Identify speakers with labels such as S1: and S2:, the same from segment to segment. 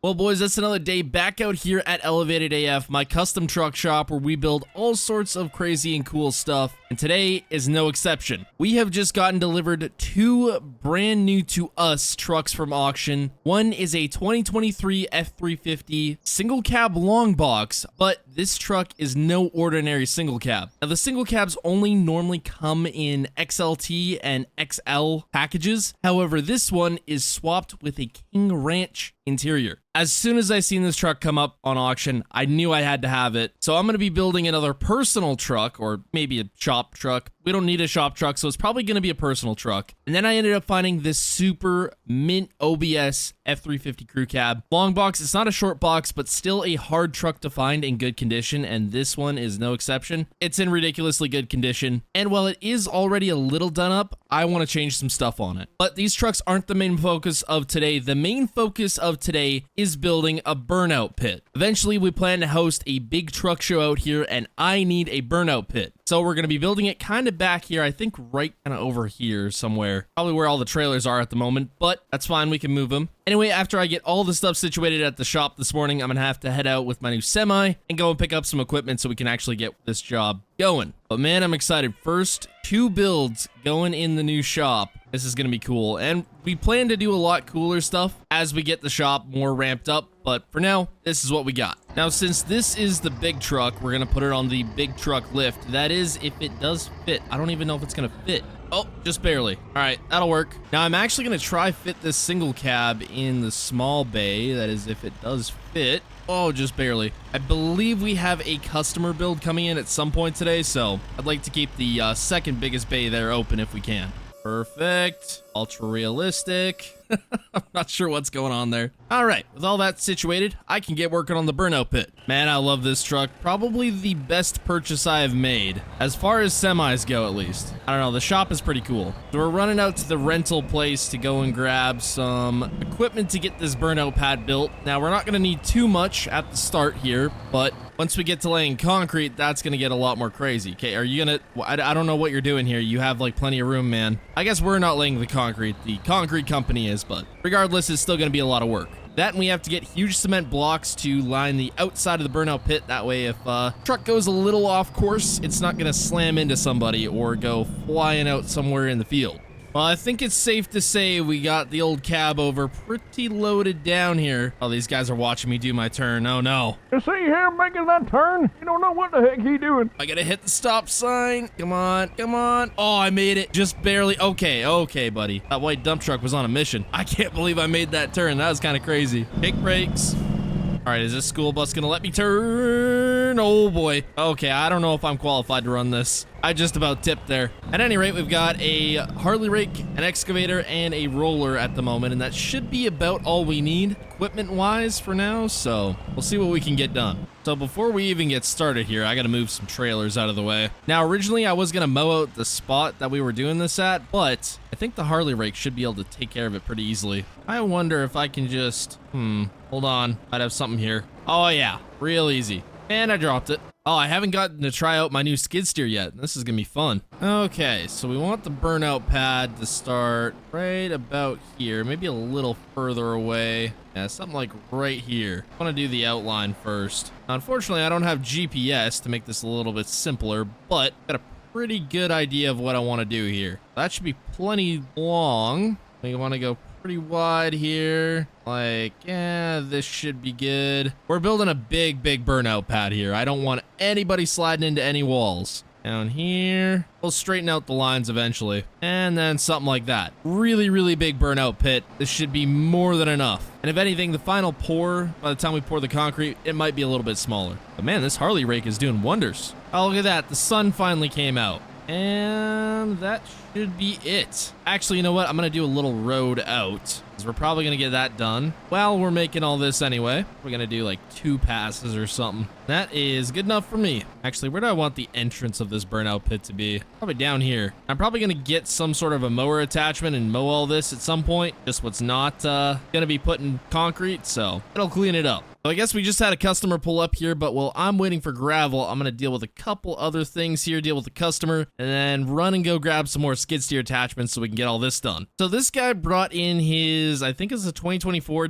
S1: Well, boys, that's another day back out here at Elevated AF, my custom truck shop where we build all sorts of crazy and cool stuff, and today is no exception. We have just gotten delivered two brand new to us trucks from auction. One is a 2023 F350 single cab long box, but this truck is no ordinary single cab. Now, the single cabs only normally come in XLT and XL packages. However, this one is swapped with a King Ranch interior. As soon as I seen this truck come up on auction, I knew I had to have it. So I'm going to be building another personal truck, or maybe a shop truck. We don't need a shop truck, so it's probably going to be a personal truck. And then I ended up finding this super mint OBS F350 crew cab. Long box, it's not a short box, but still a hard truck to find in good condition, and this one is no exception. It's in ridiculously good condition, and while it is already a little done up, I want to change some stuff on it. But these trucks aren't the main focus of today. The main focus of today is building a burnout pit. Eventually, we plan to host a big truck show out here, and I need a burnout pit. So we're going to be building it kind of back here, I think right kind of over here somewhere. Probably where all the trailers are at the moment, but that's fine, we can move them. Anyway, after I get all the stuff situated at the shop this morning, I'm going to have to head out with my new semi and go and pick up some equipment so we can actually get this job going. But man, I'm excited. First, two builds going in the new shop. This is going to be cool, and we plan to do a lot cooler stuff as we get the shop more ramped up, but for now, this is what we got. Now, since this is the big truck, we're going to put it on the big truck lift. That is, if it does fit. I don't even know if it's going to fit. Oh, just barely. All right, that'll work. Now, I'm actually going to try fit this single cab in the small bay. That is, if it does fit. Oh, just barely. I believe we have a customer build coming in at some point today, so I'd like to keep the second biggest bay there open if we can. Perfect. Ultra realistic. I'm not sure what's going on there. All right, with all that situated, I can get working on the burnout pit. Man, I love this truck. Probably the best purchase I have made, as far as semis go at least. I don't know, the shop is pretty cool. So we're running out to the rental place to go and grab some equipment to get this burnout pad built. Now, we're not gonna need too much at the start here, but once we get to laying concrete, that's gonna get a lot more crazy. Okay, are you gonna, I don't know what you're doing here. You have like plenty of room, man. I guess we're not laying the concrete. The concrete company is, but regardless, it's still gonna be a lot of work. That, and we have to get huge cement blocks to line the outside of the burnout pit. That way, if truck goes a little off course, it's not gonna slam into somebody or go flying out somewhere in the field. Well, I think it's safe to say we got the old cab over pretty loaded down here. Oh, these guys are watching me do my turn. Oh, no.
S2: You see him making that turn? You don't know what the heck he doing.
S1: I gotta hit the stop sign. Come on, come on. Oh, I made it. Just barely. Okay, okay, buddy. That white dump truck was on a mission. I can't believe I made that turn. That was kind of crazy. Kick brakes. All right, is this school bus gonna let me turn? Oh boy. Okay, I don't know if I'm qualified to run this. I just about tipped there. At any rate, we've got a Harley rake, an excavator, and a roller at the moment, and that should be about all we need equipment-wise for now, so we'll see what we can get done. So before we even get started here, I gotta move some trailers out of the way. Now, originally, I was gonna mow out the spot that we were doing this at, but I think the Harley rake should be able to take care of it pretty easily. I wonder if I can just, hold on. Might have something here. Oh yeah, real easy. And I dropped it. Oh, I haven't gotten to try out my new skid steer yet. This is gonna be fun. Okay, so we want the burnout pad to start right about here, maybe a little further away. Yeah, something like right here. I want to do the outline first. Now, unfortunately, I don't have GPS to make this a little bit simpler, but got a pretty good idea of what I want to do here. That should be plenty long. We want to go pretty wide here. Like, yeah, this should be good. We're building a big burnout pad here. I don't want anybody sliding into any walls. Down here, we'll straighten out the lines eventually. And then something like that. Really big burnout pit. This should be more than enough. And if anything, the final pour, by the time we pour the concrete, it might be a little bit smaller. But man, this Harley rake is doing wonders. Oh, look at that. The sun finally came out. And that should be it. Actually, you know what? I'm going to do a little road out, because we're probably going to get that done while we're making all this anyway. We're going to do like 2 passes or something. That is good enough for me. Actually, where do I want the entrance of this burnout pit to be? Probably down here. I'm probably going to get some sort of a mower attachment and mow all this at some point. Just what's not going to be put in concrete, so it'll clean it up. So I guess we just had a customer pull up here, but while I'm waiting for gravel, I'm gonna deal with a couple other things here, deal with the customer, and then run and go grab some more skid steer attachments so we can get all this done. So this guy brought in his, I think it's a 2024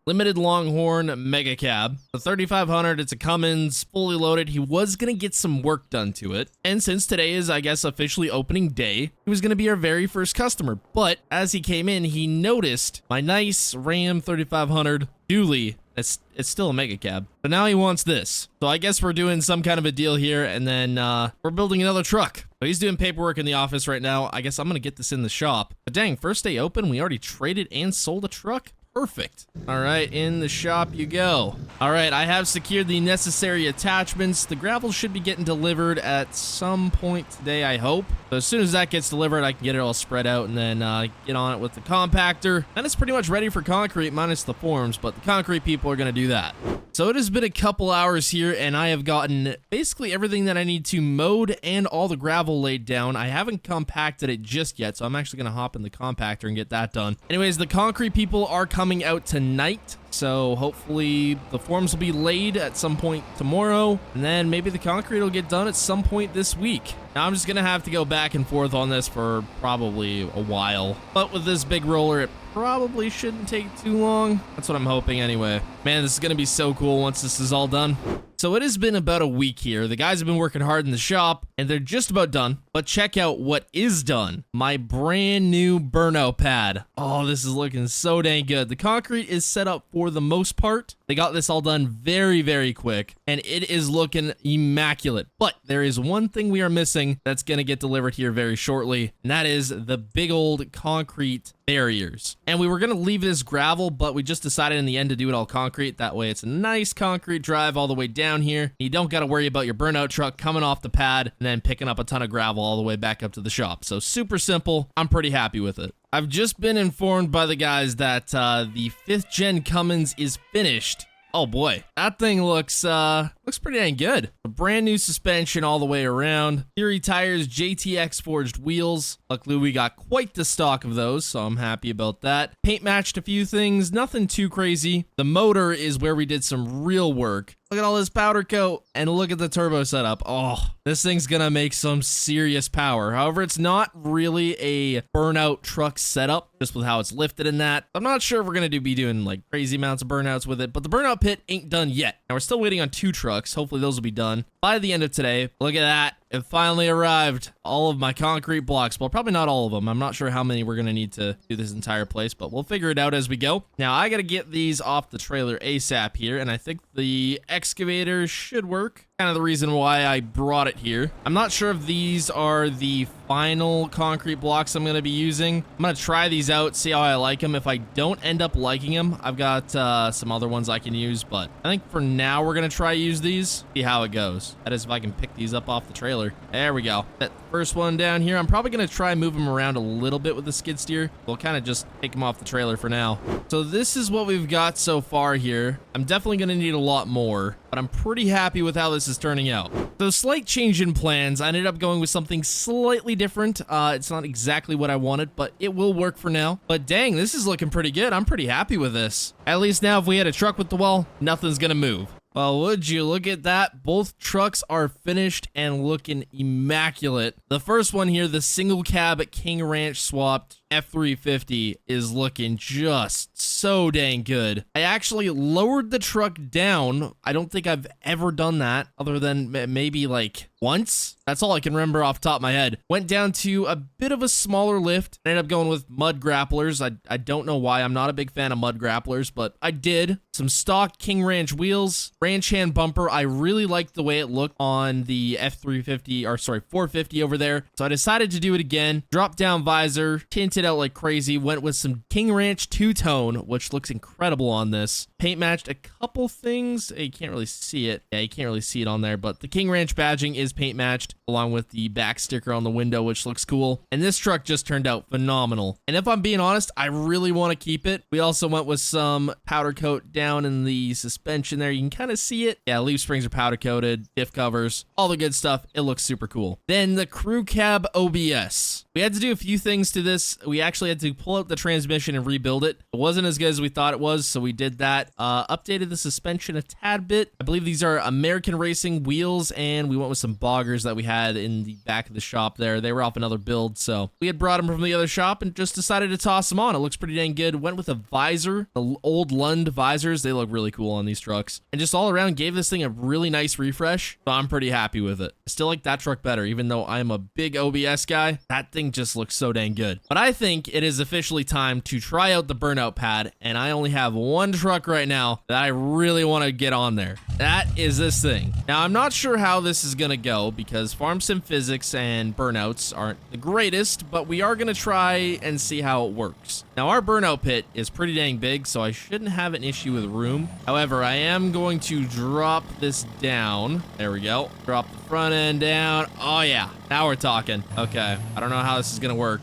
S1: limited Longhorn mega cab, the 3500. It's a Cummins, fully loaded. He was gonna get some work done to it, and since today is, I guess, officially opening day, he was gonna be our very first customer. But as he came in, he noticed my nice Ram 3500 dually. It's still a mega cab, but now he wants this. So I guess we're doing some kind of a deal here, and then we're building another truck. So he's doing paperwork in the office right now. I guess I'm gonna get this in the shop. But dang, first day open, we already traded and sold a truck. Perfect. All right, in the shop you go. All right, I have secured the necessary attachments. The gravel should be getting delivered at some point today, I hope. So as soon as that gets delivered, I can get it all spread out and then get on it with the compactor. And it's pretty much ready for concrete minus the forms, but the concrete people are gonna do that. So it has been a couple hours here, and I have gotten basically everything that I need to mowed and all the gravel laid down. I haven't compacted it just yet, so I'm actually gonna hop in the compactor and get that done. Anyways, the concrete people are coming out tonight, so hopefully the forms will be laid at some point tomorrow, and then maybe the concrete will get done at some point this week. Now I'm just gonna have to go back and forth on this for probably a while, but with this big roller, it probably shouldn't take too long. That's what I'm hoping anyway. Man, this is gonna be so cool once this is all done. So it has been about a week here. The guys have been working hard in the shop, and they're just about done. But check out what is done. My brand new Burnout pad. Oh, this is looking so dang good. The concrete is set up for the most part. They got this all done very, very quick, and it is looking immaculate. But there is one thing we are missing that's gonna get delivered here very shortly, and that is the big old concrete barriers. And we were gonna leave this gravel, but we just decided in the end to do it all concrete. That way it's a nice concrete drive all the way down here. You don't gotta worry about your Burnout truck coming off the pad and then picking up a ton of gravel all the way back up to the shop. So super simple. I'm pretty happy with it. I've just been informed by the guys that the 5th gen Cummins is finished. Oh boy, that thing looks pretty dang good. A brand new suspension all the way around. Theory tires, JTX forged wheels. Luckily we got quite the stock of those, so I'm happy about that. Paint matched a few things, nothing too crazy. The motor is where we did some real work. Look at all this powder coat, and look at the turbo setup. Oh, this thing's gonna make some serious power. However, it's not really a Burnout truck setup, just with how it's lifted in that. I'm not sure if we're gonna be doing like crazy amounts of burnouts with it, but the Burnout pit ain't done yet. Now we're still waiting on 2 trucks. Hopefully those will be done by the end of today. Look at that. It finally arrived. All of my concrete blocks. Well, probably not all of them. I'm not sure how many we're going to need to do this entire place, but we'll figure it out as we go. Now, I got to get these off the trailer ASAP here, and I think the excavator should work. Kind of the reason why I brought it here. I'm not sure if these are the final concrete blocks I'm going to be using. I'm going to try these out, see how I like them. If I don't end up liking them, I've got some other ones I can use, but I think for now we're going to try use these, see how it goes. That is if I can pick these up off the trailer. There we go. That first one down here, I'm probably going to try move them around a little bit with the skid steer. We'll kind of just take them off the trailer for now. So this is what we've got so far here. I'm definitely going to need a lot more, but I'm pretty happy with how this is turning out. So slight change in plans. I ended up going with something slightly different. It's not exactly what I wanted, but it will work for now. But dang, this is looking pretty good. I'm pretty happy with this. At least now if we had a truck with the wall, nothing's gonna move. Well, would you look at that? Both trucks are finished and looking immaculate. The first one here, the single cab King Ranch swapped F350, is looking just so dang good. I actually lowered the truck down. I don't think I've ever done that other than maybe like once. That's all I can remember off the top of my head. Went down to a bit of a smaller lift. Ended up going with mud grapplers. I don't know why. I'm not a big fan of mud grapplers, but I did. Some stock King Ranch wheels, ranch hand bumper. I really liked the way it looked on the F350, or sorry, 450 over there. So I decided to do it again. Drop down visor, tinted out like crazy. Went with some King Ranch two-tone, which looks incredible on this. Paint matched a couple things. You can't really see it. Yeah, you can't really see it on there, but the King Ranch badging is paint matched along with the back sticker on the window, which looks cool. And this truck just turned out phenomenal. And if I'm being honest, I really want to keep it. We also went with some powder coat down in the suspension there. You can kind of see it. Yeah, leaf springs are powder coated, diff covers, all the good stuff. It looks super cool. Then the crew cab OBS. We had to do a few things to this. we actually had to pull out the transmission and rebuild it. It wasn't as good as we thought it was, so we did that. Updated the suspension a tad bit. I believe these are American Racing wheels, and we went with some boggers that we had in the back of the shop there. They were off another build, so we had brought them from the other shop and just decided to toss them on. It looks pretty dang good. Went with a visor, the old Lund visors. They look really cool on these trucks. And just all around gave this thing a really nice refresh, so I'm pretty happy with it. I still like that truck better, even though I'm a big OBS guy. That thing just looks so dang good. But I think it is officially time to try out the Burnout pad, and I only have one truck right now that I really want to get on there. That is this thing. Now, I'm not sure how this is gonna go because Farm Sim Physics and Burnouts aren't the greatest, but we are gonna try and see how it works. Now, our Burnout pit is pretty dang big, so I shouldn't have an issue with room. However, I am going to drop this down. There we go. Drop the front end down. Oh yeah, now we're talking. Okay, I don't know how this is gonna work.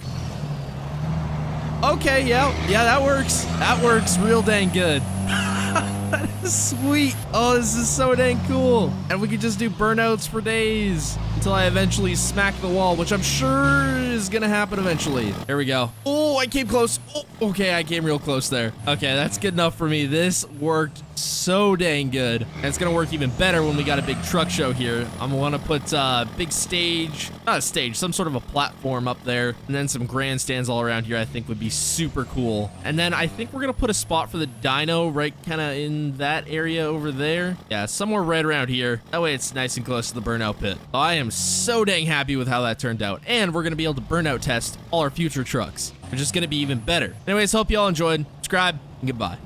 S1: Okay, yeah, that works. That works real dang good. That is sweet. Oh, this is so dang cool. And we could just do burnouts for days until I eventually smack the wall, which I'm sure is gonna happen eventually. Here we go. Oh, I came close. Oh, okay, I came real close there. Okay, that's good enough for me. This worked so dang good. And it's gonna work even better when we got a big truck show here. I'm gonna put a big stage, not a stage, some sort of a platform up there, and then some grandstands all around here I think would be super cool. And then I think we're gonna put a spot for the dyno right kind of in that area over there. Yeah, somewhere right around here. That way it's nice and close to the Burnout pit. I am so dang happy with how that turned out. And we're gonna be able to burnout test all our future trucks, which is gonna be even better. Anyways, hope you all enjoyed. Subscribe, and goodbye.